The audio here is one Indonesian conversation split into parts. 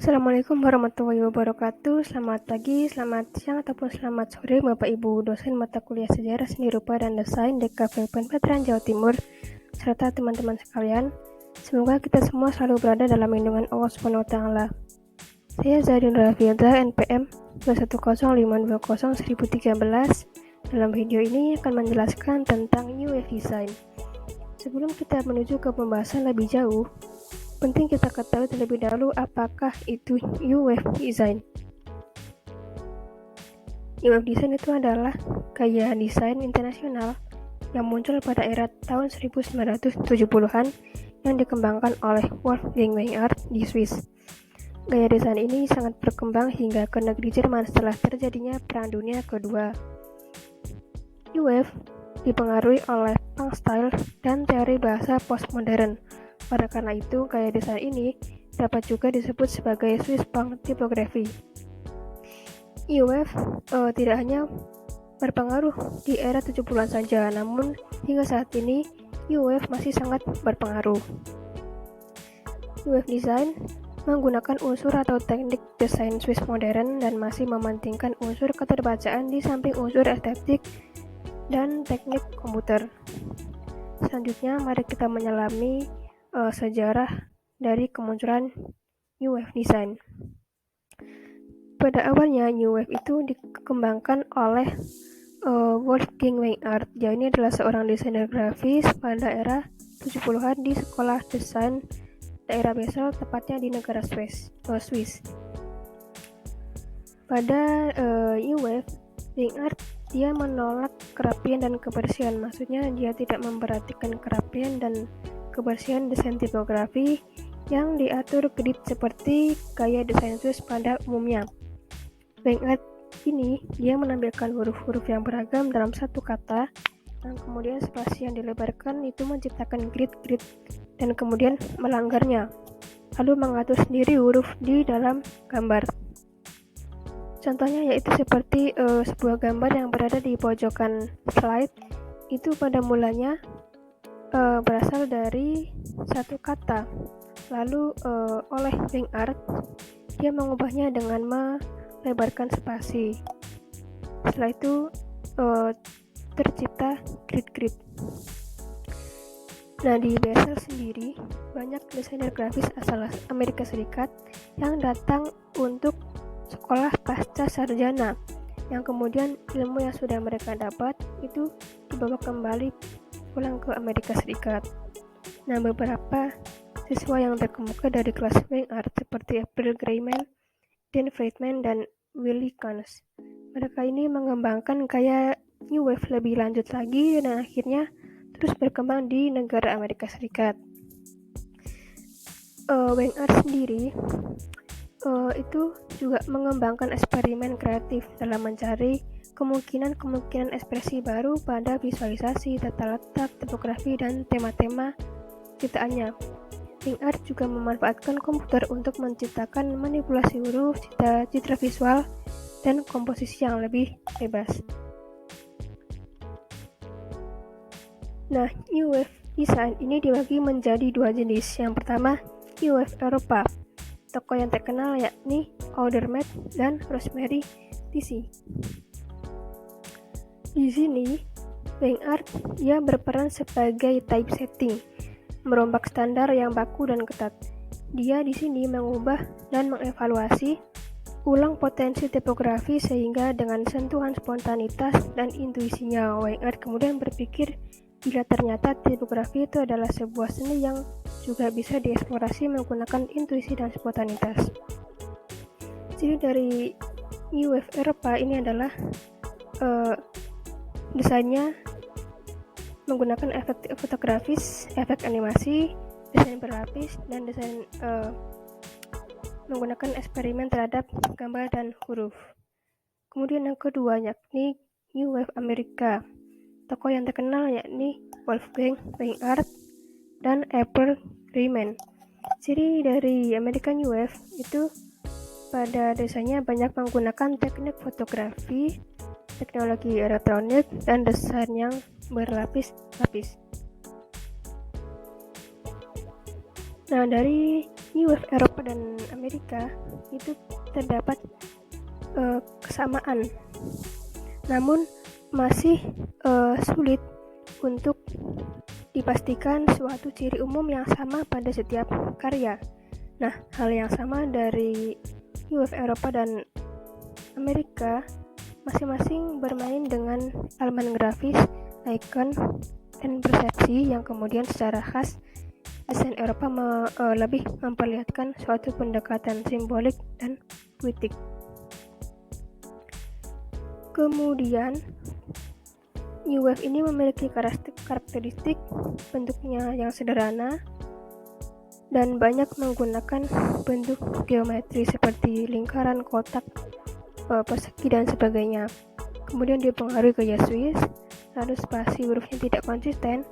Assalamualaikum warahmatullahi wabarakatuh. Selamat pagi, selamat siang, ataupun selamat sore Bapak Ibu dosen mata kuliah Sejarah Seni Rupa dan Desain DKVP Veteran Jawa Timur, serta teman-teman sekalian. Semoga kita semua selalu berada dalam lindungan Allah SWT. Saya Zaidun Rafidha, NPM 210520113. Dalam video ini akan menjelaskan tentang UF Design. Sebelum kita menuju ke pembahasan lebih jauh, penting kita ketahui terlebih dahulu apakah itu UF Design. UF Design itu adalah gaya desain internasional yang muncul pada era tahun 1970-an yang dikembangkan oleh Wolfgang Weingart di Swiss. Gaya desain ini sangat berkembang hingga ke negeri Jerman setelah terjadinya Perang Dunia Kedua. UF dipengaruhi oleh punk style dan teori bahasa postmodern. Pada karena itu, gaya desain ini dapat juga disebut sebagai Swiss punk typography. UF tidak hanya berpengaruh di era 70-an saja, namun hingga saat ini UF masih sangat berpengaruh. UF design menggunakan unsur atau teknik desain Swiss modern dan masih mementingkan unsur keterbacaan di samping unsur estetik dan teknik komputer. Selanjutnya, mari kita menyelami sejarah dari kemunculan UF design. Pada awalnya UF itu dikembangkan oleh Wolfgang Weingart. Dia ini adalah seorang desainer grafis pada era 70-an di sekolah desain daerah Basel, tepatnya di negara Swiss. Pada UF, Weingart dia menolak kerapian dan kebersihan. Maksudnya dia tidak memperhatikan kerapian dan kebersihan desain tipografi yang diatur grid seperti gaya desain Swiss pada umumnya. Weingart ini dia menampilkan huruf-huruf yang beragam dalam satu kata, dan kemudian spasi yang dilebarkan itu menciptakan grid-grid dan kemudian melanggarnya, lalu mengatur sendiri huruf di dalam gambar. Contohnya yaitu seperti sebuah gambar yang berada di pojokan slide itu pada mulanya berasal dari satu kata, lalu oleh Weingart dia mengubahnya dengan melebarkan spasi. Setelah itu tercipta grid-grid. Nah, di Basel sendiri banyak desainer grafis asal Amerika Serikat yang datang untuk sekolah pasca sarjana, yang kemudian ilmu yang sudah mereka dapat itu dibawa kembali pulang ke Amerika Serikat. Nah, beberapa siswa yang terkemuka dari kelas Weingart seperti April Grayman, Dan Friedman, dan Willy Canes. Mereka ini mengembangkan gaya New Wave lebih lanjut lagi dan akhirnya terus berkembang di negara Amerika Serikat. Weingart sendiri itu juga mengembangkan eksperimen kreatif dalam mencari kemungkinan ekspresi baru pada visualisasi, tata letak, tipografi, dan tema-tema ciptaannya. Weingart juga memanfaatkan komputer untuk menciptakan manipulasi huruf, citra visual, dan komposisi yang lebih bebas. Nah, New Wave design ini dibagi menjadi dua jenis. Yang pertama, New Wave Eropa. Tokoh yang terkenal yakni Oudermatt dan Rosemary TC. Di sini, Weingart dia berperan sebagai typesetting, merombak standar yang baku dan ketat. Dia di sini mengubah dan mengevaluasi ulang potensi tipografi sehingga dengan sentuhan spontanitas dan intuisinya, Weingart kemudian berpikir bila ternyata tipografi itu adalah sebuah seni yang juga bisa dieksplorasi menggunakan intuisi dan spontanitas. Jadi dari UF Eropa ini adalah desainnya menggunakan efek fotografis, efek animasi, desain berlapis, dan desain menggunakan eksperimen terhadap gambar dan huruf. Kemudian yang kedua yakni New Wave Amerika. Tokoh yang terkenal yakni Wolfgang Weingart dan April Grayman. Ciri dari American New Wave itu pada desainnya banyak menggunakan teknik fotografi, teknologi elektronik, dan desain yang berlapis-lapis. Nah, dari UF Eropa dan Amerika itu terdapat kesamaan, namun masih sulit untuk dipastikan suatu ciri umum yang sama pada setiap karya. Nah, hal yang sama dari UF Eropa dan Amerika, masing-masing bermain dengan elemen grafis, icon, dan persepsi yang kemudian secara khas desain Eropa lebih memperlihatkan suatu pendekatan simbolik dan puitik. Kemudian UF ini memiliki karakteristik bentuknya yang sederhana dan banyak menggunakan bentuk geometri seperti lingkaran, kotak, persegi dan sebagainya. Kemudian dipengaruhi gaya Swiss, lalu spasi hurufnya tidak konsisten,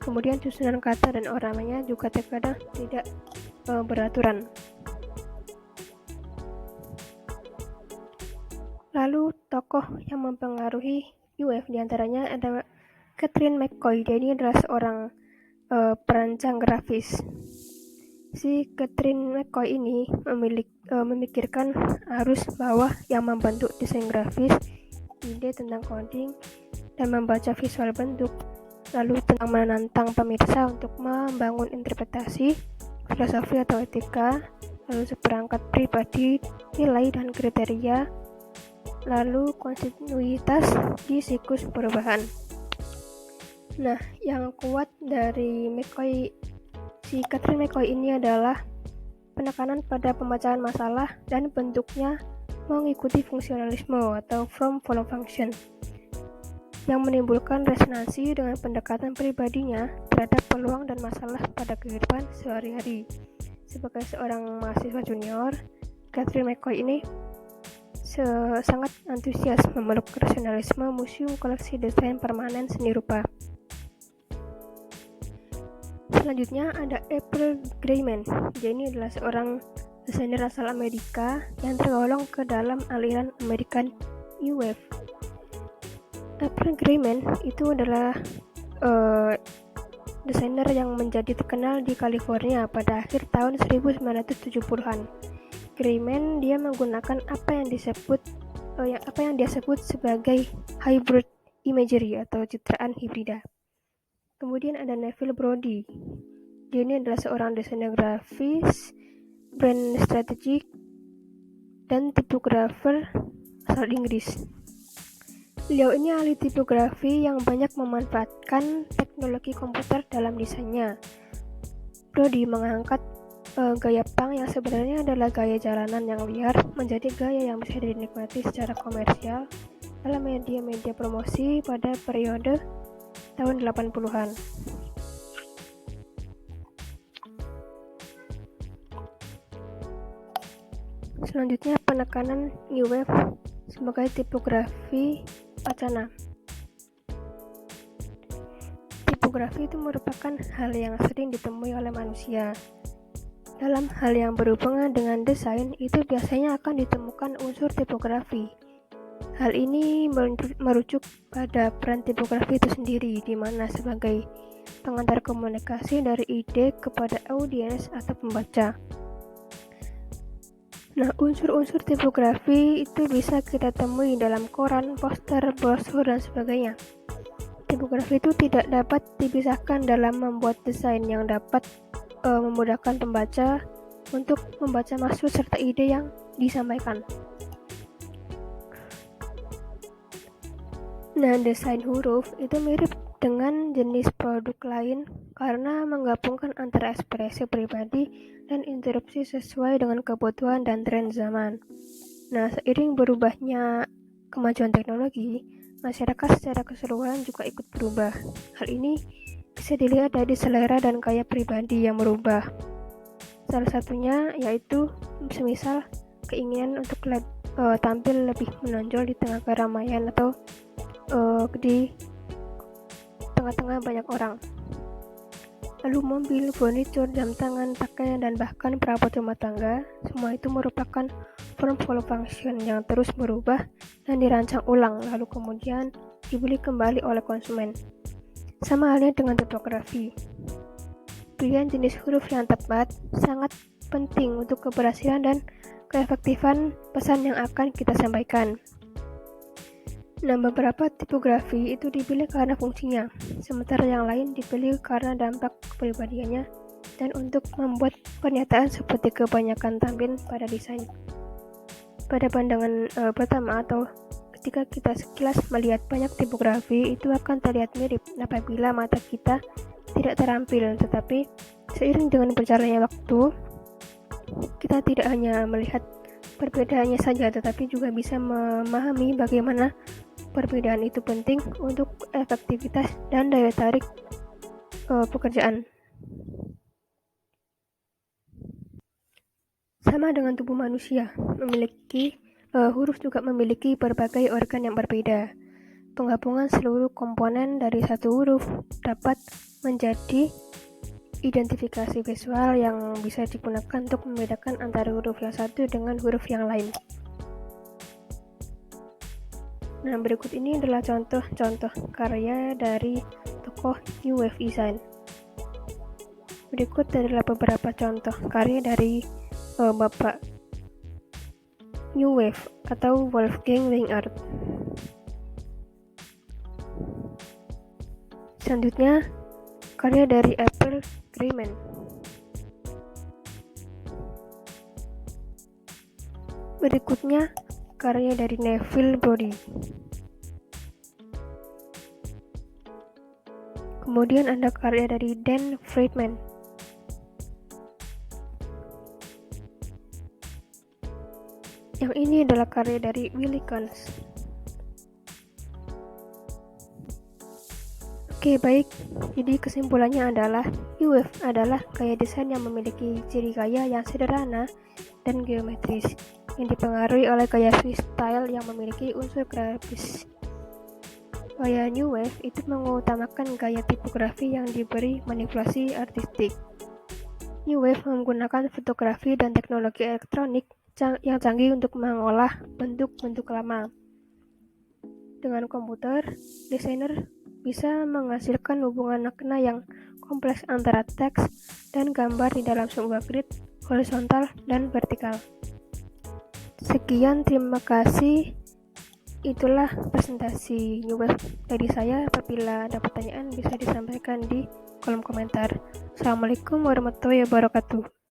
kemudian susunan kata dan ornamennya juga terkadang tidak beraturan. Lalu tokoh yang mempengaruhi UF diantaranya ada Catherine McCoy. Dia ini adalah seorang perancang grafis. Si Catherine McCoy ini memikirkan arus bawah yang membentuk desain grafis, ide tentang coding, dan membaca visual bentuk, lalu tentang menantang pemirsa untuk membangun interpretasi, filosofi atau etika, lalu seperangkat pribadi, nilai dan kriteria, lalu kontinuitas di siklus perubahan. Nah, yang kuat dari si Catherine McCoy ini adalah penekanan pada pemecahan masalah dan bentuknya mengikuti fungsionalisme atau from follow function yang menimbulkan resonansi dengan pendekatan pribadinya terhadap peluang dan masalah pada kehidupan sehari-hari. Sebagai seorang mahasiswa junior, Catherine McCoy ini sangat antusias memeluk rasionalisme museum koleksi desain permanen seni rupa. Selanjutnya ada April Grayman. Dia ini adalah seorang desainer asal Amerika yang tergolong ke dalam aliran American UF. April Grayman itu adalah desainer yang menjadi terkenal di California pada akhir tahun 1970-an. Grayman dia menggunakan apa yang dia sebut sebagai hybrid imagery atau citraan hibrida. Kemudian ada Neville Brody. Dia ini adalah seorang desainer grafis, brand strategik, dan tipografer asal Inggris. Beliau ini ahli tipografi yang banyak memanfaatkan teknologi komputer dalam desainnya. Brody mengangkat gaya punk yang sebenarnya adalah gaya jalanan yang liar menjadi gaya yang bisa dinikmati secara komersial dalam media-media promosi pada periode tahun 80-an. Selanjutnya penekanan New Wave sebagai tipografi wacana. Tipografi itu merupakan hal yang sering ditemui oleh manusia. Dalam hal yang berhubungan dengan desain, itu biasanya akan ditemukan unsur tipografi. Hal ini merujuk pada peran tipografi itu sendiri, di mana sebagai pengantar komunikasi dari ide kepada audiens atau pembaca. Nah, unsur-unsur tipografi itu bisa kita temui dalam koran, poster, brosur, dan sebagainya. Tipografi itu tidak dapat dipisahkan dalam membuat desain yang dapat memudahkan pembaca untuk membaca maksud serta ide yang disampaikan. Nah, desain huruf itu mirip dengan jenis produk lain karena menggabungkan antara ekspresi pribadi dan interupsi sesuai dengan kebutuhan dan tren zaman. Nah, seiring berubahnya kemajuan teknologi, masyarakat secara keseluruhan juga ikut berubah. Hal ini bisa dilihat dari selera dan gaya pribadi yang berubah. Salah satunya yaitu semisal keinginan untuk tampil lebih menonjol di tengah keramaian atau di tengah-tengah banyak orang. Lalu mobil, furnitur, jam tangan, pakaian, dan bahkan perabot rumah tangga, semua itu merupakan form follow function yang terus berubah dan dirancang ulang, lalu kemudian dibeli kembali oleh konsumen. Sama halnya dengan tipografi. pilihan jenis huruf yang tepat sangat penting untuk keberhasilan dan keefektifan pesan yang akan kita sampaikan. Nah, beberapa tipografi itu dipilih karena fungsinya, sementara yang lain dipilih karena dampak kepribadiannya dan untuk membuat pernyataan seperti kebanyakan tampil pada desain. Pada pandangan pertama atau ketika kita sekilas melihat banyak tipografi, itu akan terlihat mirip apabila mata kita tidak terampil, tetapi seiring dengan berjalannya waktu, kita tidak hanya melihat perbedaannya saja, tetapi juga bisa memahami bagaimana perbedaan itu penting untuk efektivitas dan daya tarik pekerjaan. Sama dengan tubuh manusia, huruf juga memiliki berbagai organ yang berbeda. Penggabungan seluruh komponen dari satu huruf dapat menjadi identifikasi visual yang bisa digunakan untuk membedakan antara huruf yang satu dengan huruf yang lain. Nah, berikut ini adalah contoh-contoh karya dari tokoh New Wave Design. Berikut adalah beberapa contoh karya dari Bapak New Wave atau Wolfgang Wingart. Selanjutnya, karya dari Apple Grayman. Berikutnya, karya dari Neville Brody. Kemudian ada karya dari Dan Friedman. Yang ini adalah karya dari Willy Cairns. Oke, baik. Jadi kesimpulannya adalah New Wave adalah gaya desain yang memiliki ciri gaya yang sederhana dan geometris, yang dipengaruhi oleh gaya freestyle yang memiliki unsur grafis. Gaya New Wave itu mengutamakan gaya tipografi yang diberi manipulasi artistik. New Wave menggunakan fotografi dan teknologi elektronik yang canggih untuk mengolah bentuk-bentuk lama. Dengan komputer, desainer bisa menghasilkan hubungan makna yang kompleks antara teks dan gambar di dalam sebuah grid horizontal dan vertikal. Sekian, terima kasih. Itulah presentasi New Wave dari saya. Apabila ada pertanyaan bisa disampaikan di kolom komentar. Assalamualaikum warahmatullahi wabarakatuh.